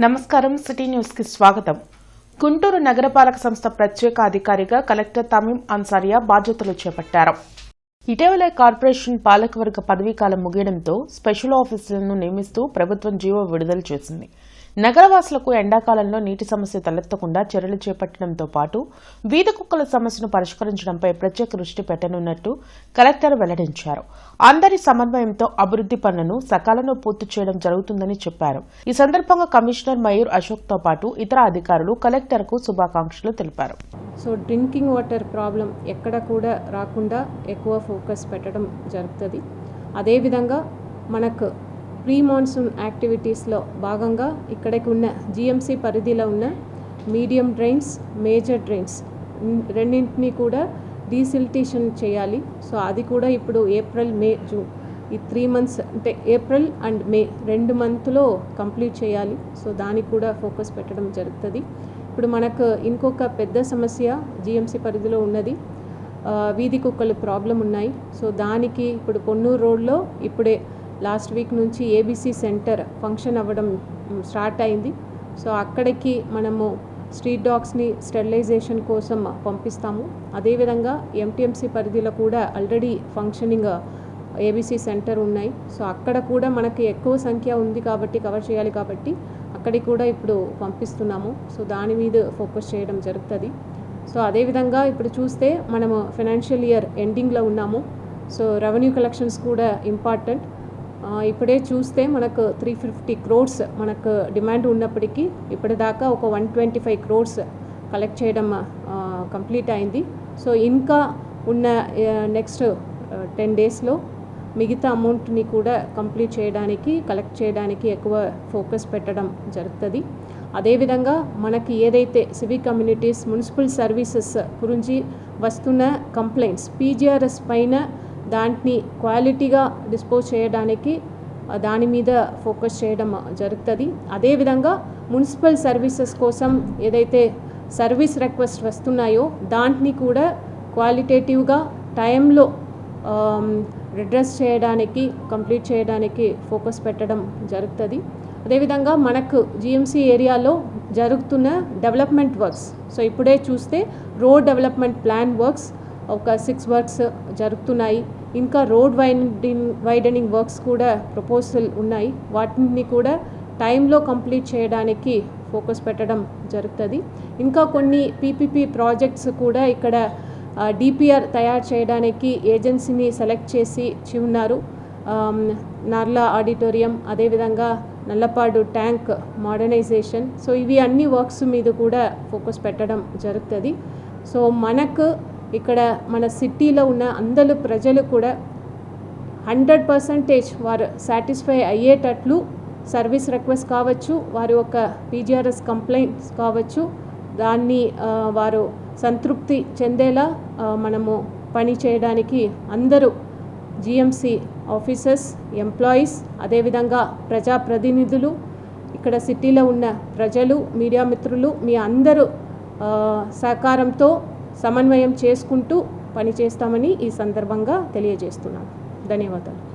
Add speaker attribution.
Speaker 1: నమస్కారం city news కి స్వాగతం. గుంటూరు నగరపాలక సంస్థ ప్రత్యేక అధికారిగా కలెక్టర్ తమీం అన్సారియా బాధ్యతలు చేపట్టారు. ఇటీవల కార్పొరేషన్ పాలకవర్గ పదవీకాలం ముగియడంతో స్పెషల్ ఆఫీసర్లను నియమిస్తూ ప్రభుత్వం జీవో విడుదల చేసింది. నగరవాసులకు ఎండాకాలంలో నీటి సమస్య తలెత్తకుండా చర్యలు చేపట్టడంతో పాటు వీధి కుక్కల సమస్యను పరిష్కరించడంపై ప్రత్యేక దృష్టి పెట్టనున్నట్టు కలెక్టర్ వెల్లడించారు. అందరి సమన్వయంతో అభివృద్ది పనులను సకాలంలో పూర్తి చేయడం జరుగుతుందని చెప్పారు. ఈ సందర్భంగా కమిషనర్ మయూర్ అశోక్తో పాటు ఇతర అధికారులు కలెక్టర్కు శుభాకాంక్షలు తెలిపారు.
Speaker 2: సో డ్రింకింగ్ వాటర్ ప్రాబ్లం ఎక్కడ కూడా రాకుండా ఎక్కువ ఫోకస్ పెట్టడం జరుగుతుంది. అదేవిధంగా మనకు ప్రీ మాన్సూన్ యాక్టివిటీస్లో భాగంగా ఇక్కడికి ఉన్న జిఎంసి పరిధిలో ఉన్న మీడియం డ్రైన్స్, మేజర్ డ్రైన్స్ రెండింటినీ కూడా డీసిల్టేషన్ చేయాలి. సో అది కూడా ఇప్పుడు ఏప్రిల్, మే, జూన్ ఈ 3 months అంటే ఏప్రిల్ అండ్ మే 2 monthsలో కంప్లీట్ చేయాలి. సో దానికి కూడా ఫోకస్ పెట్టడం జరుగుతుంది. ఇప్పుడు మనకు ఇంకొక పెద్ద సమస్య జిఎంసి పరిధిలో ఉన్నది వీధి కుక్కలు ప్రాబ్లం ఉన్నాయి. సో దానికి ఇప్పుడు పొన్నూరు రోడ్లో ఇప్పుడే లాస్ట్ వీక్ నుంచి ఏబీసీ సెంటర్ ఫంక్షన్ అవ్వడం స్టార్ట్ అయింది. సో అక్కడికి మనము స్ట్రీట్ డాగ్స్ని స్టెరిలైజేషన్ కోసం పంపిస్తాము. అదేవిధంగా ఎంటీఎంసీ పరిధిలో కూడా ఆల్రెడీ ఫంక్షనింగ్ ఏబీసీ సెంటర్ ఉన్నాయి. సో అక్కడ కూడా మనకి ఎక్కువ సంఖ్య ఉంది కాబట్టి కవర్ చేయాలి కాబట్టి అక్కడికి కూడా ఇప్పుడు పంపిస్తున్నాము. సో దాని మీద ఫోకస్ చేయడం జరుగుతుంది. సో అదేవిధంగా ఇప్పుడు చూస్తే మనము ఫైనాన్షియల్ ఇయర్ ఎండింగ్లో ఉన్నాము. సో రెవెన్యూ కలెక్షన్స్ కూడా ఇంపార్టెంట్. ఇప్పుడే చూస్తే మనకు 350 crores మనకు డిమాండ్ ఉన్నప్పటికీ ఇప్పటిదాకా ఒక 125 crores కలెక్ట్ చేయడం కంప్లీట్ అయింది. సో ఇంకా ఉన్న నెక్స్ట్ 10 daysలో మిగతా అమౌంట్ని కూడా కంప్లీట్ చేయడానికి, కలెక్ట్ చేయడానికి ఎక్కువ ఫోకస్ పెట్టడం జరుగుతుంది. అదేవిధంగా మనకి ఏదైతే సివిక్ కమ్యూనిటీస్, మున్సిపల్ సర్వీసెస్ గురించి వస్తున్న కంప్లైంట్స్ పీజీఆర్ఎస్ పైన దాన్ని క్వాలిటీగా డిస్పోజ్ చేయడానికి దాని మీద ఫోకస్ చేయడం జరుగుతుంది. అదేవిధంగా మున్సిపల్ సర్వీసెస్ కోసం ఏదైతే సర్వీస్ రిక్వెస్ట్ వస్తున్నాయో దాన్ని కూడా క్వాలిటేటివ్గా టైంలో రిడ్రెస్ చేయడానికి, కంప్లీట్ చేయడానికి ఫోకస్ పెట్టడం జరుగుతుంది. అదేవిధంగా మనకు జిఎంసి ఏరియాలో జరుగుతున్న డెవలప్మెంట్ వర్క్స్, సో ఇప్పుడే చూస్తే రోడ్ డెవలప్మెంట్ ప్లాన్ వర్క్స్ ఒక 6 works జరుగుతున్నాయి. ఇంకా రోడ్ వైడనింగ్ వర్క్స్ కూడా ప్రపోజల్ ఉన్నాయి. వాటిని కూడా టైంలో కంప్లీట్ చేయడానికి ఫోకస్ పెట్టడం జరుగుతుంది. ఇంకా కొన్ని పీపీపీ ప్రాజెక్ట్స్ కూడా ఇక్కడ డిపిఆర్ తయారు చేయడానికి ఏజెన్సీని సెలెక్ట్ చేసి ఉన్నారు. నార్లా ఆడిటోరియం, అదేవిధంగా నల్లపాడు ట్యాంక్ మోడర్నైజేషన్. సో ఇవి అన్ని వర్క్స్ మీద కూడా ఫోకస్ పెట్టడం జరుగుతుంది. సో మనకు ఇక్కడ మన సిటీలో ఉన్న అందరు ప్రజలు కూడా 100% వారు సాటిస్ఫై అయ్యేటట్లు సర్వీస్ రిక్వెస్ట్ కావచ్చు, వారి యొక్క పీజీఆర్ఎస్ కంప్లైంట్స్ కావచ్చు, దాన్ని వారు సంతృప్తి చెందేలా మనము పని చేయడానికి అందరూ జిఎంసి ఆఫీసర్స్, ఎంప్లాయీస్, అదేవిధంగా ప్రజాప్రతినిధులు, ఇక్కడ సిటీలో ఉన్న ప్రజలు, మీడియా మిత్రులు మీ అందరూ సహకారంతో సమన్వయం చేసుకుంటూ పనిచేస్తామని ఈ సందర్భంగా తెలియజేస్తున్నాను. ధన్యవాదాలు.